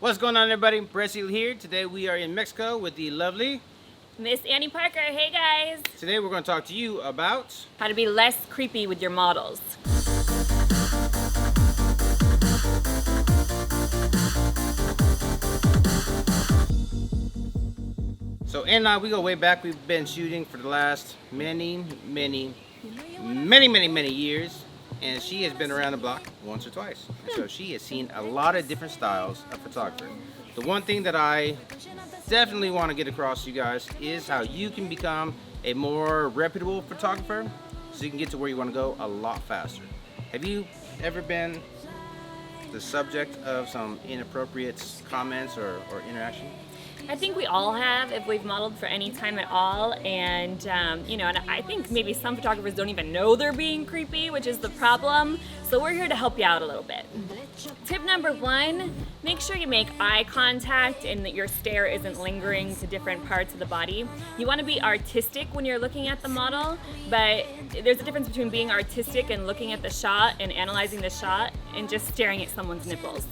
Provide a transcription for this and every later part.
What's going on, everybody? Seeley here. Today we are in Mexico with the lovely Miss Annie Parker. Hey guys! Today we're going to talk to you about how to be less creepy with your models. So Ann and I, we go way back. We've been shooting for the last many years, and she has been around the block once or twice. And so she has seen a lot of different styles of photography. The one thing that I definitely want to get across to you guys is how you can become a more reputable photographer so you can get to where you want to go a lot faster. Have you ever been the subject of some inappropriate comments or interaction? I think we all have if we've modeled for any time at all, and and I think maybe some photographers don't even know they're being creepy, which is the problem. So we're here to help you out a little bit. Tip number 1, make sure you make eye contact and that your stare isn't lingering to different parts of the body. You want to be artistic when you're looking at the model, but there's a difference between being artistic and looking at the shot and analyzing the shot and just staring at someone's nipples.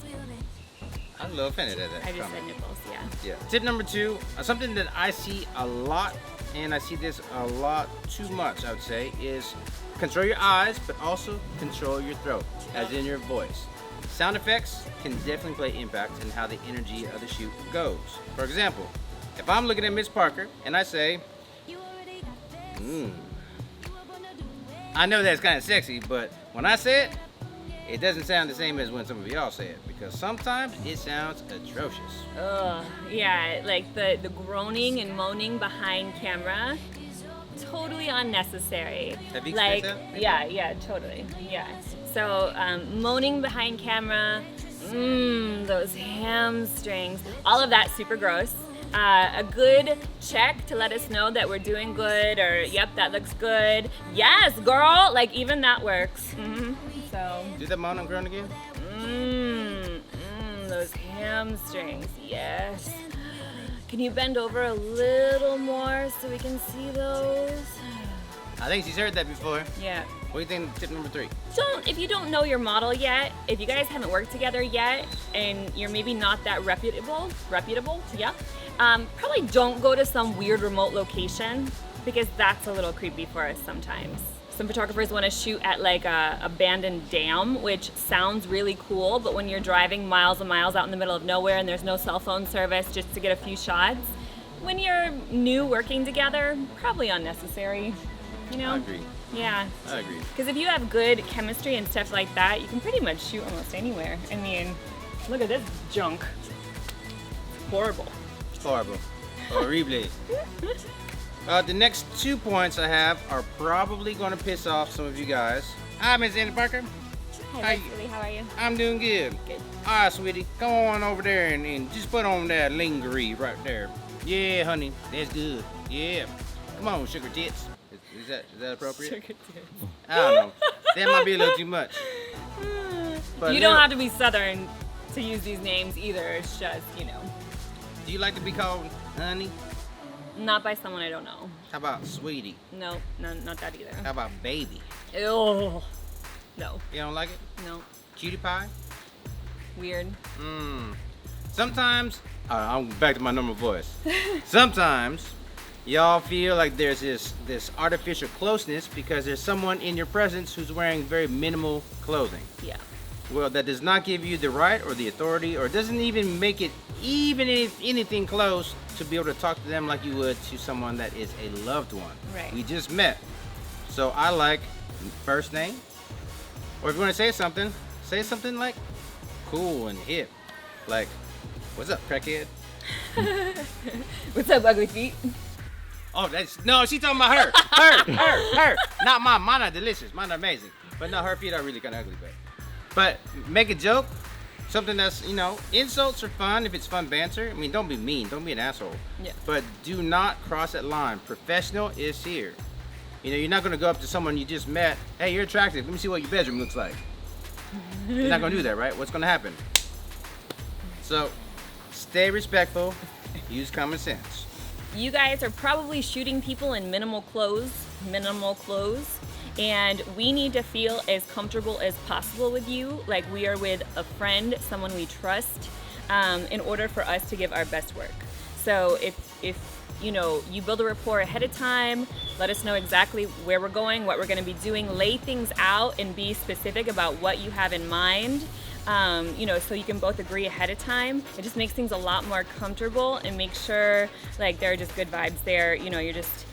I'm a little offended at that. I just said nipples, yeah. Yeah. Tip number 2, something that I see a lot, and I see this a lot too much, I would say, is control your eyes, but also control your throat, as in your voice. Sound effects can definitely play impact in how the energy of the shoot goes. For example, if I'm looking at Miss Parker and I say, I know that's kind of sexy, but when I say it, it doesn't sound the same as when some of y'all say it, because sometimes it sounds atrocious. Ugh, yeah, like the groaning and moaning behind camera, totally unnecessary. Have you like, experienced that? Yeah, totally, yeah. So moaning behind camera, those hamstrings, all of that super gross. A good check to let us know that we're doing good, or yep, that looks good. Yes, girl, like even that works. So Do that moan and groan again? those hamstrings, yes. Can you bend over a little more so we can see those? I think she's heard that before. Yeah. What do you think of tip number 3? If you don't know your model yet, if you guys haven't worked together yet, and you're maybe not that reputable, yeah, probably don't go to some weird remote location, because that's a little creepy for us sometimes. Some photographers want to shoot at like a abandoned dam, which sounds really cool, but when you're driving miles and miles out in the middle of nowhere and there's no cell phone service just to get a few shots, when you're new working together, probably unnecessary, you know? I agree. Yeah. I agree. Because if you have good chemistry and stuff like that, you can pretty much shoot almost anywhere. I mean, look at this junk. It's horrible. It's horrible. Horrible. The next 2 points I have are probably going to piss off some of you guys. Hi, Miss Annie Parker. Hi, Seeley, how are you? I'm doing good. Good. All right, sweetie. Come on over there and just put on that lingerie right there. Yeah, honey. That's good. Yeah. Come on, sugar tits. Is that appropriate? Sugar tits. I don't know. That might be a little too much. But You don't have to be Southern to use these names either. It's just, Do you like to be called honey? not by someone I don't know. How about sweetie? No, not that either. How about baby? Ew. No, You don't like it? no. Cutie pie? Weird. Sometimes, I'm back to my normal voice. Sometimes, y'all feel like there's this artificial closeness because there's someone in your presence who's wearing very minimal clothing. Yeah. Well, that does not give you the right or the authority, or doesn't even make it anything close to be able to talk to them like you would to someone that is a loved one. Right. We just met. So I like first name, or if you want to say something like cool and hip, like, what's up, crackhead? What's up, ugly feet? Oh, no, she's talking about her. Her. Not mine. Mine are delicious. Mine are amazing. But no, her feet are really kind of ugly. But make a joke. Something that's, insults are fun if it's fun banter. I mean, don't be mean. Don't be an asshole. Yeah. But do not cross that line. Professional is here. You're not going to go up to someone you just met. Hey, you're attractive. Let me see what your bedroom looks like. You're not going to do that, right? What's going to happen? So, stay respectful. Use common sense. You guys are probably shooting people in minimal clothes, and we need to feel as comfortable as possible with you, like we are with a friend, someone we trust. in order for us to give our best work. So if you know, you build a rapport ahead of time, let us know exactly where we're going, what we're going to be doing, lay things out and be specific about what you have in mind. You know, so you can both agree ahead of time. It just makes things a lot more comfortable and make sure like there are just good vibes there. You know, you're just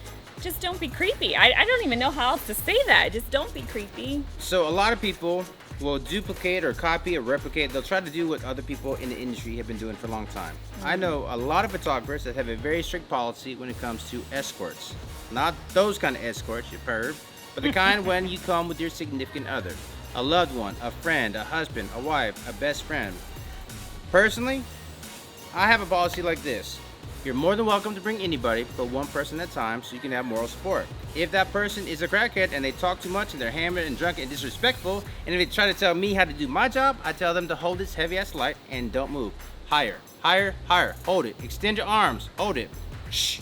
don't be creepy. I don't even know how else to say that. Just don't be creepy. So a lot of people will duplicate or copy or replicate. They'll try to do what other people in the industry have been doing for a long time. I know a lot of photographers that have a very strict policy when it comes to escorts. Not those kind of escorts, you perv, but the kind when you come with your significant other, a loved one, a friend, a husband, a wife, a best friend. Personally, I have a policy like this. You're more than welcome to bring anybody, but one person at a time so you can have moral support. If that person is a crackhead and they talk too much and they're hammered and drunk and disrespectful, and if they try to tell me how to do my job, I tell them to hold this heavy ass light and don't move. Higher, higher, higher. Hold it. Extend your arms. Hold it. Shh.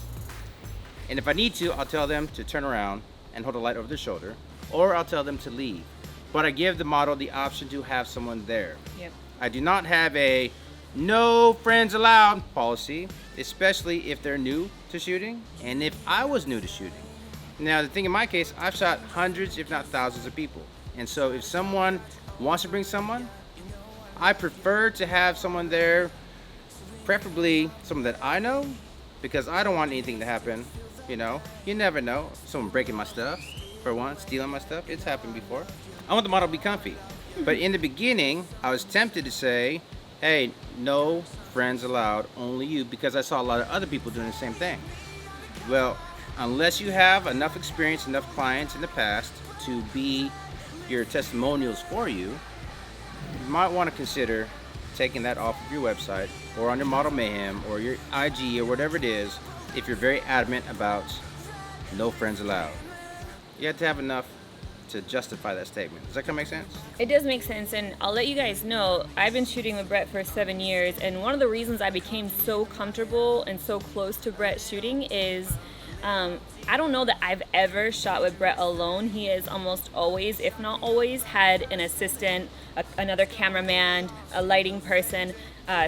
And if I need to, I'll tell them to turn around and hold the light over their shoulder, or I'll tell them to leave. But I give the model the option to have someone there. Yep. I do not have a no friends allowed policy, especially if they're new to shooting and if I was new to shooting. Now the thing in my case, I've shot hundreds if not thousands of people, and so if someone wants to bring someone, I prefer to have someone there, preferably someone that I know, because I don't want anything to happen. You know, you never know, someone breaking my stuff, for one, stealing my stuff. It's happened before. I want the model to be comfy, but in the beginning I was tempted to say, hey, no friends allowed, only you, because I saw a lot of other people doing the same thing. Well, unless you have enough experience, enough clients in the past to be your testimonials for you, you might want to consider taking that off of your website or on your Model Mayhem or your IG or whatever it is if you're very adamant about no friends allowed. You have to have enough to justify that statement. Does that kind of make sense? It does make sense, and I'll let you guys know, I've been shooting with Brett for 7 years, and one of the reasons I became so comfortable and so close to Brett shooting is I don't know that I've ever shot with Brett alone. He has almost always, if not always, had an assistant, another cameraman, a lighting person,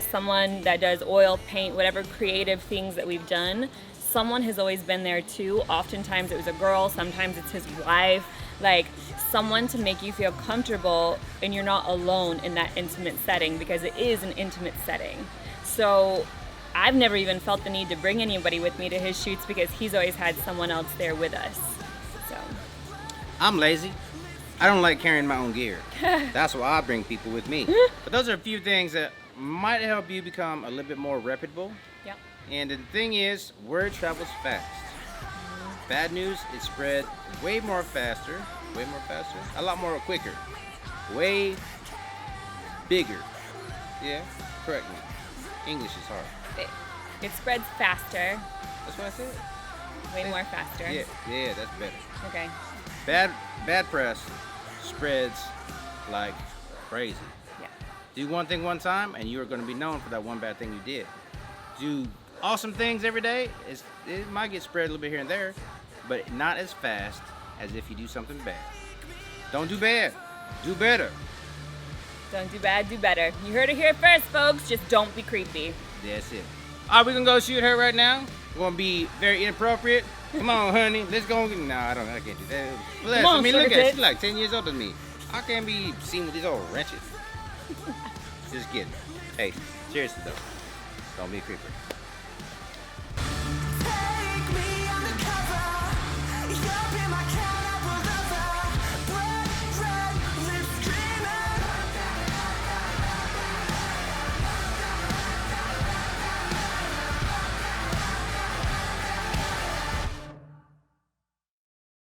someone that does oil, paint, whatever creative things that we've done. Someone has always been there too. Oftentimes it was a girl, sometimes it's his wife. Like someone to make you feel comfortable and you're not alone in that intimate setting, because it is an intimate setting. So I've never even felt the need to bring anybody with me to his shoots because he's always had someone else there with us. So I'm lazy. I don't like carrying my own gear. That's why I bring people with me. But those are a few things that might help you become a little bit more reputable. yep. And the thing is, word travels fast. Bad news is spread way more faster, a lot more quicker, way bigger. Yeah, correct me. English is hard. It spreads faster, That's what I said. way more faster. Yeah, that's better. Okay. Bad press spreads like crazy. Yeah. Do one thing one time, and you are going to be known for that one bad thing you did. Do awesome things every day. It might get spread a little bit here and there, but not as fast as if you do something bad. Don't do bad. Do better. Don't do bad, do better. You heard it here first, folks. Just don't be creepy. That's it. All right, we're going to go shoot her right now. We're going to be very inappropriate. Come on, honey. Let's go. No, I can't do that. Bless. Come on, I mean, look sugar at her. tits. She's like 10 years older than me. I can't be seen with these old wretches. Just kidding. Hey, seriously though. Don't be a creeper.